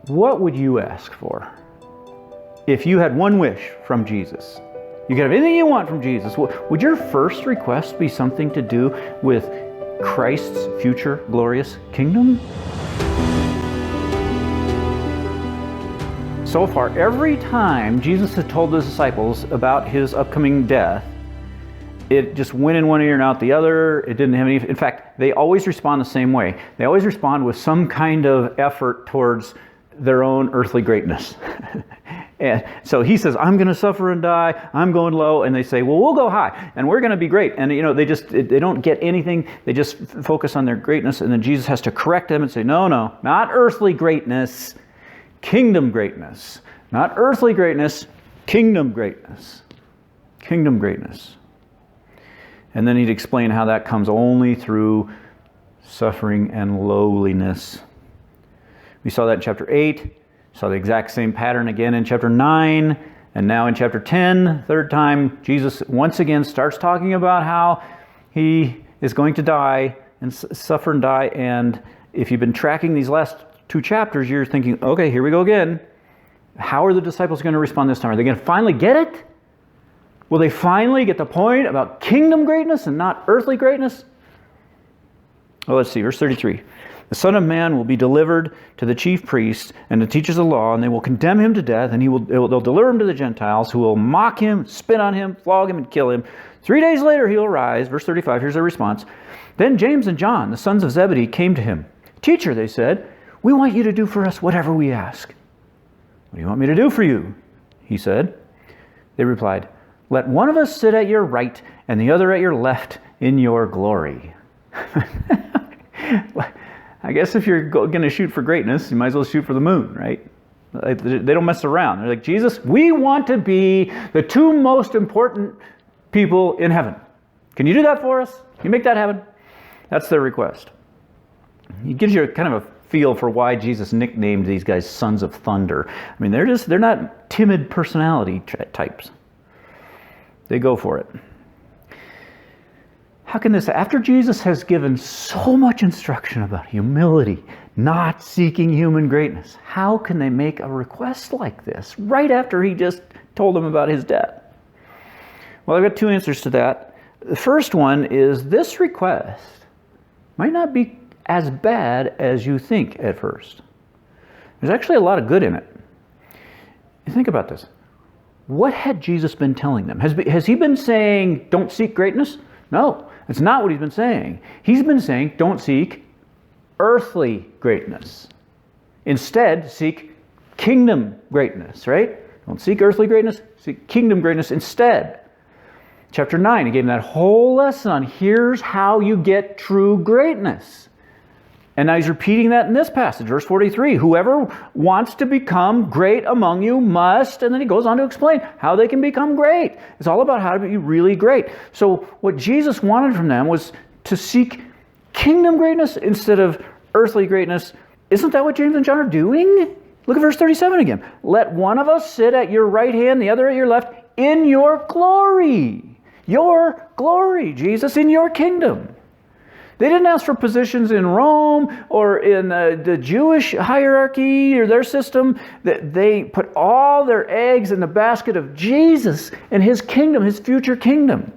What would you ask for if you had one wish from Jesus? You could have anything you want from Jesus. Would your first request be something to do with Christ's future glorious kingdom? So far, every time Jesus had told his disciples about his upcoming death, it just went in one ear and out the other. It didn't have any. In fact, they always respond the same way. They always respond with some kind of effort towards their own earthly greatness. And so he says, I'm going to suffer and die. I'm going low. And they say, well, we'll go high and we're going to be great. And they don't get anything. They just focus on their greatness. And then Jesus has to correct them and say, no, not earthly greatness, kingdom greatness. Not earthly greatness, kingdom greatness. Kingdom greatness. And then he'd explain how that comes only through suffering and lowliness. We saw that in chapter 8. Saw the exact same pattern again in chapter 9. And now in chapter 10, third time, Jesus once again starts talking about how he is going to die and suffer and die. And if you've been tracking these last 2 chapters, you're thinking, okay, here we go again. How are the disciples going to respond this time? Are they going to finally get it? Will they finally get the point about kingdom greatness and not earthly greatness? Oh, let's see, verse 33. The Son of Man will be delivered to the chief priests and the teachers of the law, and they will condemn him to death, and they'll deliver him to the Gentiles, who will mock him, spit on him, flog him, and kill him. 3 days later he will rise. Verse 35, here's their response. Then James and John, the sons of Zebedee, came to him. Teacher, they said, we want you to do for us whatever we ask. What do you want me to do for you? He said. They replied, let one of us sit at your right and the other at your left in your glory. I guess if you're going to shoot for greatness, you might as well shoot for the moon, right? They don't mess around. They're like, Jesus, we want to be the 2 most important people in heaven. Can you do that for us? Can you make that happen? That's their request. It gives you kind of a feel for why Jesus nicknamed these guys sons of thunder. I mean, they're not timid personality types. They go for it. How can this, after Jesus has given so much instruction about humility, not seeking human greatness, how can they make a request like this right after he just told them about his death? Well, I've got 2 answers to that. The first one is this request might not be as bad as you think at first. There's actually a lot of good in it. Think about this. What had Jesus been telling them? Has he been saying, don't seek greatness? No, it's not what he's been saying. He's been saying, don't seek earthly greatness. Instead, seek kingdom greatness, right? Don't seek earthly greatness, seek kingdom greatness instead. Chapter 9, he gave them that whole lesson on here's how you get true greatness. And now he's repeating that in this passage, verse 43. Whoever wants to become great among you must, and then he goes on to explain how they can become great. It's all about how to be really great. So what Jesus wanted from them was to seek kingdom greatness instead of earthly greatness. Isn't that what James and John are doing? Look at verse 37 again. Let one of us sit at your right hand, the other at your left, in your glory. Your glory, Jesus, in your kingdom. They didn't ask for positions in Rome or in the Jewish hierarchy or their system. They put all their eggs in the basket of Jesus and his kingdom, his future kingdom.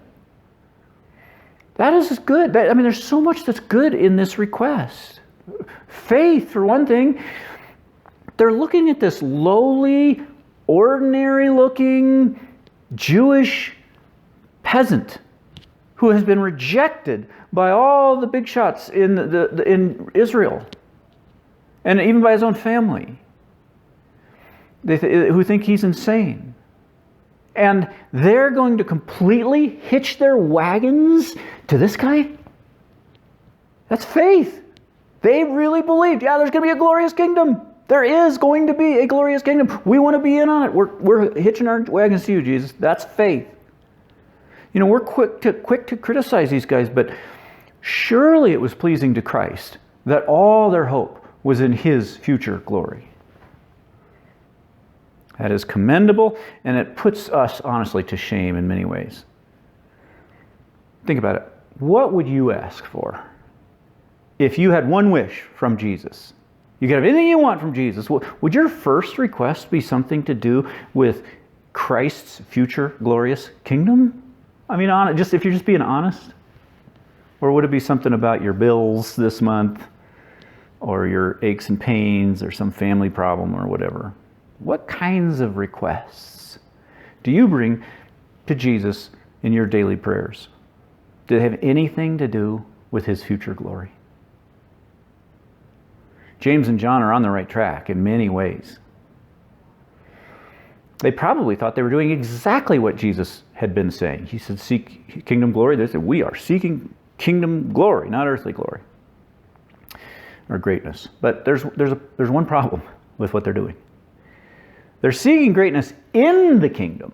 That is good. There's so much that's good in this request. Faith, for one thing. They're looking at this lowly, ordinary-looking Jewish peasant who has been rejected by all the big shots in Israel, and even by his own family, who think he's insane. And they're going to completely hitch their wagons to this guy? That's faith. They really believed, there's going to be a glorious kingdom. There is going to be a glorious kingdom. We want to be in on it. We're hitching our wagons to you, Jesus. That's faith. We're quick to criticize these guys, but surely it was pleasing to Christ that all their hope was in his future glory. That is commendable, and it puts us, honestly, to shame in many ways. Think about it. What would you ask for if you had one wish from Jesus? You can have anything you want from Jesus. Would your first request be something to do with Christ's future glorious kingdom? I mean, if you're just being honest. Or would it be something about your bills this month, or your aches and pains, or some family problem, or whatever? What kinds of requests do you bring to Jesus in your daily prayers? Do they have anything to do with His future glory? James and John are on the right track in many ways. They probably thought they were doing exactly what Jesus had been saying. He said, seek kingdom glory. They said, we are seeking kingdom glory, not earthly glory or greatness. But there's one problem with what they're doing. They're seeking greatness in the kingdom,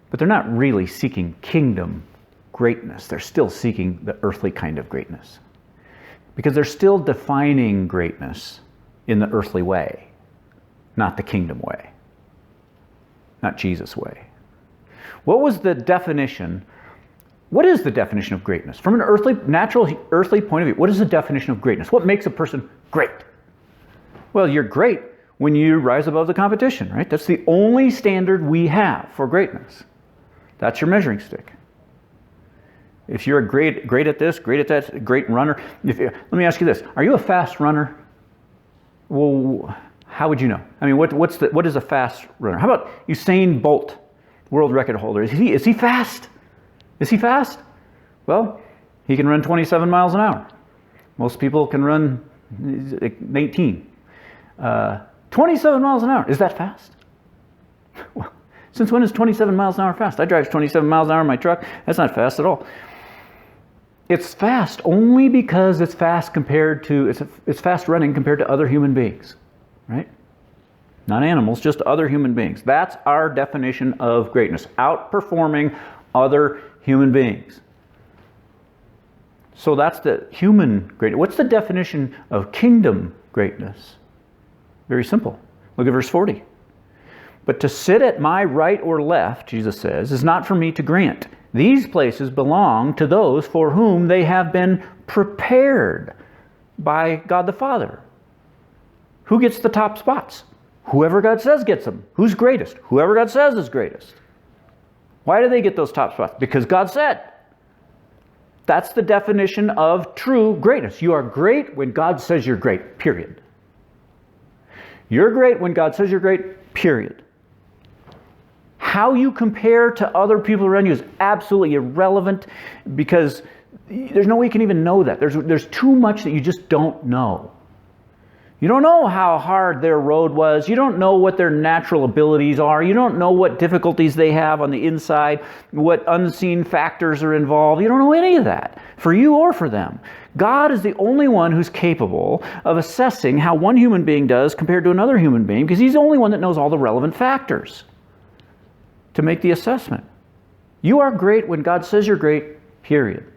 but they're not really seeking kingdom greatness. They're still seeking the earthly kind of greatness, because they're still defining greatness in the earthly way, not the kingdom way, not Jesus' way. What was the definition? What is the definition of greatness? From an natural earthly point of view, what is the definition of greatness? What makes a person great? Well, you're great when you rise above the competition, right? That's the only standard we have for greatness. That's your measuring stick. If you're great at this, great at that, great runner. Let me ask you this: are you a fast runner? Well, how would you know? I mean, what is a fast runner? How about Usain Bolt, world record holder? Is he fast? Is he fast? Well, he can run 27 miles an hour. Most people can run 18. 27 miles an hour. Is that fast? Well, since when is 27 miles an hour fast? I drive 27 miles an hour in my truck. That's not fast at all. It's fast only because it's fast it's fast running compared to other human beings, right? Not animals, just other human beings. That's our definition of greatness, outperforming other human beings. So that's the human greatness. What's the definition of kingdom greatness? Very simple. Look at verse 40. But to sit at my right or left, Jesus says, is not for me to grant. These places belong to those for whom they have been prepared by God the Father. Who gets the top spots? Whoever God says gets them. Who's greatest? Whoever God says is greatest. Why do they get those top spots? Because God said. That's the definition of true greatness. You are great when God says you're great, period. You're great when God says you're great, period. How you compare to other people around you is absolutely irrelevant, because there's no way you can even know that. There's too much that you just don't know. You don't know how hard their road was. You don't know what their natural abilities are. You don't know what difficulties they have on the inside, what unseen factors are involved. You don't know any of that, for you or for them. God is the only one who's capable of assessing how one human being does compared to another human being, because He's the only one that knows all the relevant factors to make the assessment. You are great when God says you're great, period.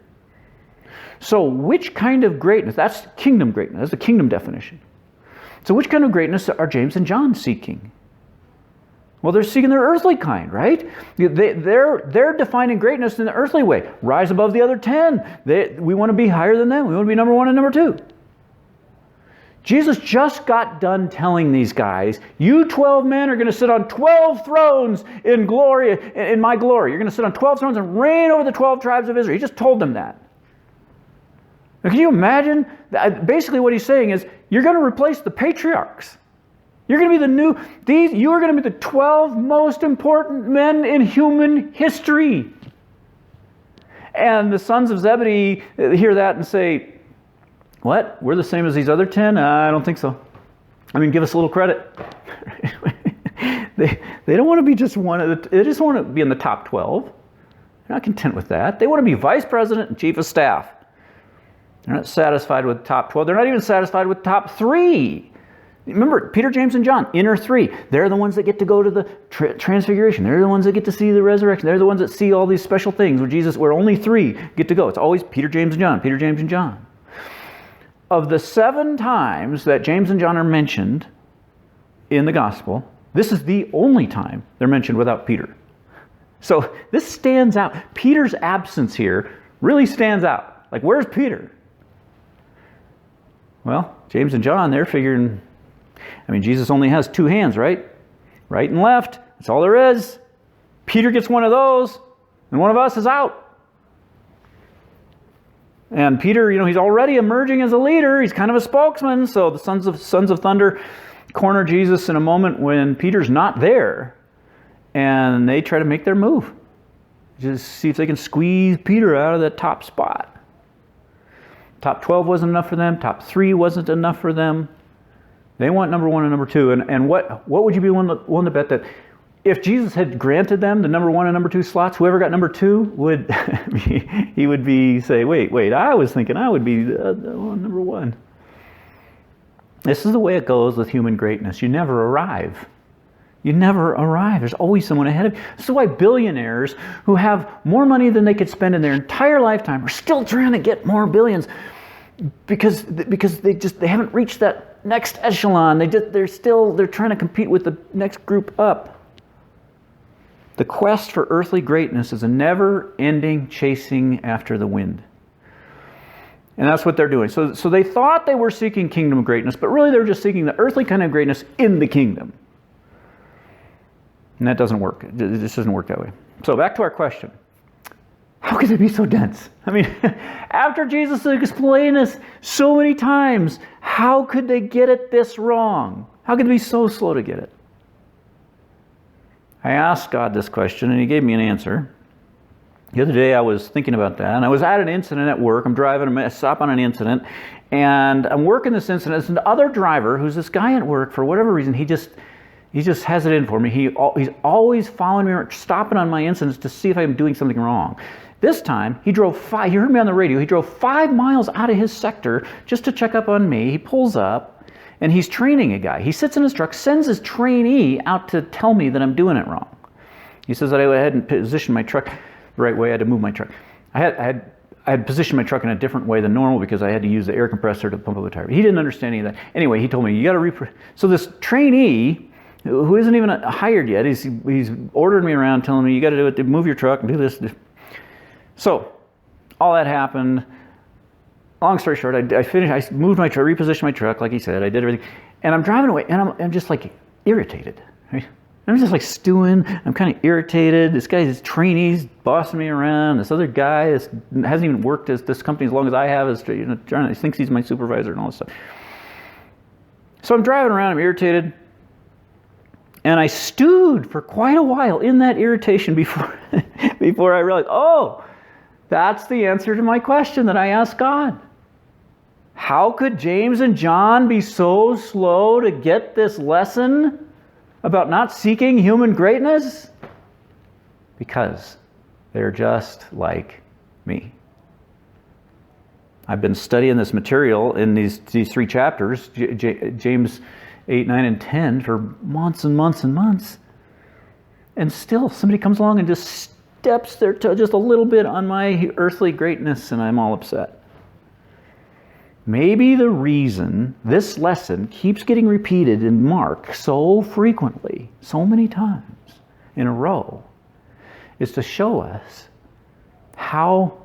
So which kind of greatness? That's kingdom greatness. That's the kingdom definition. So which kind of greatness are James and John seeking? Well, they're seeking their earthly kind, right? They're defining greatness in the earthly way. Rise above the other 10. We want to be higher than them. We want to be number 1 and number 2. Jesus just got done telling these guys, you 12 men are going to sit on 12 thrones in glory, in my glory. You're going to sit on 12 thrones and reign over the 12 tribes of Israel. He just told them that. Now, can you imagine? Basically what he's saying is, you're going to replace the patriarchs. You're going to be you are going to be the 12 most important men in human history. And the sons of Zebedee hear that and say, what? We're the same as these other 10? I don't think so. I mean, give us a little credit. They don't want to be just one of they just want to be in the top 12. They're not content with that. They want to be vice president and chief of staff. They're not satisfied with top 12. They're not even satisfied with top 3. Remember, Peter, James, and John, inner 3. They're the ones that get to go to the transfiguration. They're the ones that get to see the resurrection. They're the ones that see all these special things where only 3 get to go. It's always Peter, James, and John. Peter, James, and John. Of the 7 times that James and John are mentioned in the gospel, this is the only time they're mentioned without Peter. So this stands out. Peter's absence here really stands out. Like, where's Peter? Well, James and John, they're figuring, Jesus only has two hands, right? Right and left. That's all there is. Peter gets one of those, and one of us is out. And Peter, he's already emerging as a leader. He's kind of a spokesman. So the sons of thunder corner Jesus in a moment when Peter's not there, and they try to make their move. Just see if they can squeeze Peter out of that top spot. Top 12 wasn't enough for them. Top 3 wasn't enough for them. They want number 1 and number 2. And what would you be willing to bet that if Jesus had granted them the number 1 and number 2 slots, whoever got number 2 would say, wait, I was thinking I would be the number 1. This is the way it goes with human greatness. You never arrive. You never arrive. There's always someone ahead of you. This is why billionaires who have more money than they could spend in their entire lifetime are still trying to get more billions because they haven't reached that next echelon. They're trying to compete with the next group up. The quest for earthly greatness is a never-ending chasing after the wind. And that's what they're doing. So they thought they were seeking kingdom greatness, but really they're just seeking the earthly kind of greatness in the kingdom. And that doesn't work. It just doesn't work that way. So back to our question. How could they be so dense? After Jesus explained this so many times, how could they get it this wrong? How could they be so slow to get it? I asked God this question, and He gave me an answer. The other day I was thinking about that, and I was at an incident at work. I'm driving, I stop on an incident, and I'm working this incident. There's another driver who's this guy at work. For whatever reason, he just has it in for me. He's always following me, stopping on my incidents to see if I'm doing something wrong. This time, he heard me on the radio. He drove 5 miles out of his sector just to check up on me. He pulls up, and he's training a guy. He sits in his truck, sends his trainee out to tell me that I'm doing it wrong. He says that I hadn't positioned my truck the right way. I had to move my truck. I had positioned my truck in a different way than normal because I had to use the air compressor to pump up the tire. He didn't understand any of that. Anyway, he told me, you got to So this trainee, who isn't even hired yet, he's ordering me around, telling me, you got to do it, move your truck and do this. So all that happened. Long story short, I finished. I moved my truck, repositioned my truck, like he said. I did everything, and I'm driving away, and I'm just like irritated. Right? I'm just like stewing. I'm kind of irritated. This guy's trainee's bossing me around. This other guy hasn't even worked at this company as long as I have. He thinks he's my supervisor and all this stuff. So I'm driving around. I'm irritated. And I stewed for quite a while in that irritation before I realized, oh, that's the answer to my question that I asked God. How could James and John be so slow to get this lesson about not seeking human greatness? Because they're just like me. I've been studying this material in these 3 chapters, James 8, 9, and 10, for months and months and months. And still, somebody comes along and just steps their toe just a little bit on my earthly greatness, and I'm all upset. Maybe the reason this lesson keeps getting repeated in Mark so frequently, so many times in a row, is to show us how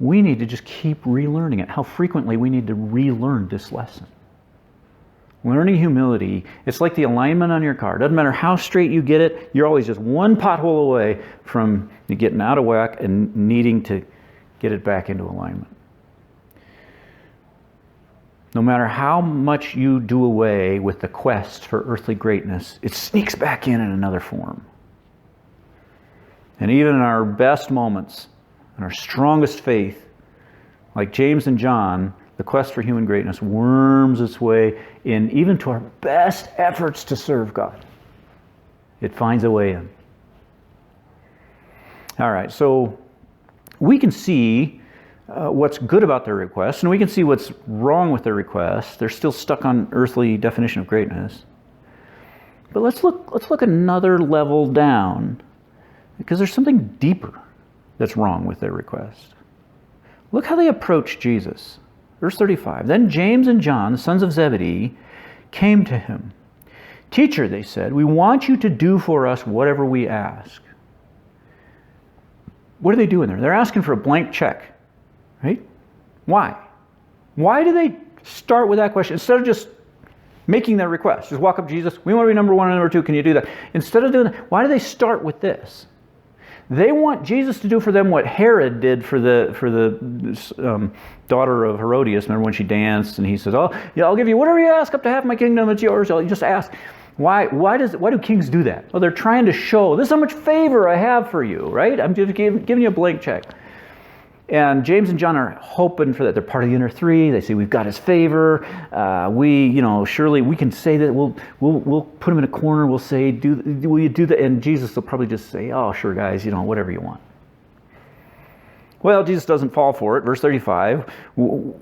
we need to just keep relearning it, how frequently we need to relearn this lesson. Learning humility, it's like the alignment on your car. Doesn't matter how straight you get it, you're always just one pothole away from getting out of whack and needing to get it back into alignment. No matter how much you do away with the quest for earthly greatness, it sneaks back in another form. And even in our best moments, in our strongest faith, like James and John, the quest for human greatness worms its way in even to our best efforts to serve God. It finds a way in. All right, so we can see what's good about their request, and we can see what's wrong with their request. They're still stuck on earthly definition of greatness. But let's look another level down, because there's something deeper that's wrong with their request. Look how they approach Jesus. Verse 35, then James and John, the sons of Zebedee, came to him. Teacher, they said, we want you to do for us whatever we ask. What are they doing there? They're asking for a blank check, right? Why? Why do they Start with that question. Instead of just making that request, just walk up to Jesus. We want to be number one and number two. Can you do that? Instead of doing that, why do they start with this? They want Jesus to do for them what Herod did for the daughter of Herodias. Remember when she danced and he says, "Oh, yeah, I'll give you whatever you ask, up to half my kingdom. It's yours." You just ask. Why do kings do that? Well, they're trying to show, this is how much favor I have for you, right? I'm just giving you a blank check. And James and John are hoping for that. They're part of the inner three. They say, we've got his favor. Surely we can say that. We'll put him in a corner. We'll say, will you do that? And Jesus will probably just say, oh, sure, guys, whatever you want. Well, Jesus doesn't fall for it. Verse 35,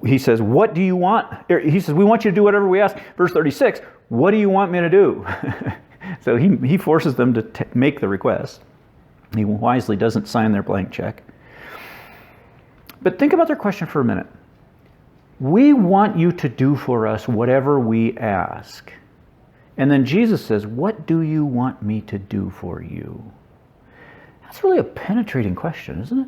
he says, what do you want? He says, we want you to do whatever we ask. Verse 36, what do you want me to do? So he forces them to make the request. He wisely doesn't sign their blank check. But think about their question for a minute. We want you to do for us whatever we ask. And then Jesus says, what do you want me to do for you? That's really a penetrating question, isn't it?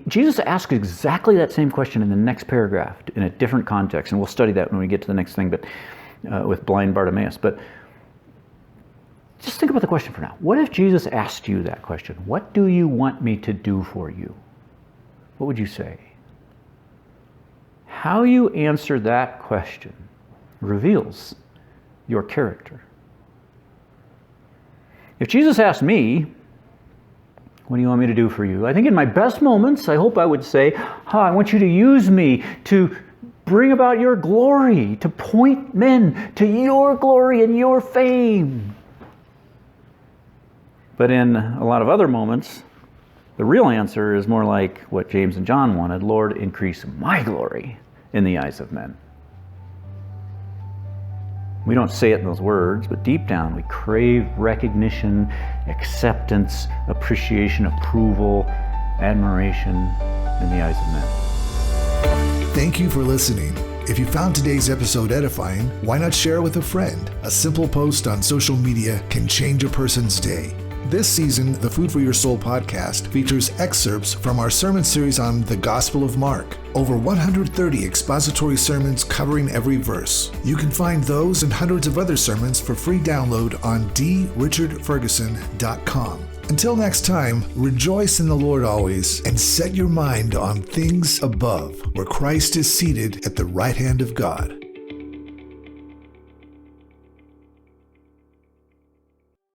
Jesus asks exactly that same question in the next paragraph in a different context, and we'll study that when we get to the next thing, but with blind Bartimaeus. But just think about the question for now. What if Jesus asked you that question? What do you want me to do for you? What would you say? How you answer that question reveals your character. If Jesus asked me, what do you want me to do for you? I think in my best moments, I hope I would say, I want you to use me to bring about your glory, to point men to your glory and your fame. But in a lot of other moments, the real answer is more like what James and John wanted. Lord, increase my glory in the eyes of men. We don't say it in those words, but deep down we crave recognition, acceptance, appreciation, approval, admiration in the eyes of men. Thank you for listening. If you found today's episode edifying, why not share with a friend? A simple post on social media can change a person's day. This season, the Food for Your Soul podcast features excerpts from our sermon series on the Gospel of Mark. Over 130 expository sermons covering every verse. You can find those and hundreds of other sermons for free download on drichardferguson.com. Until next time, rejoice in the Lord always and set your mind on things above, where Christ is seated at the right hand of God.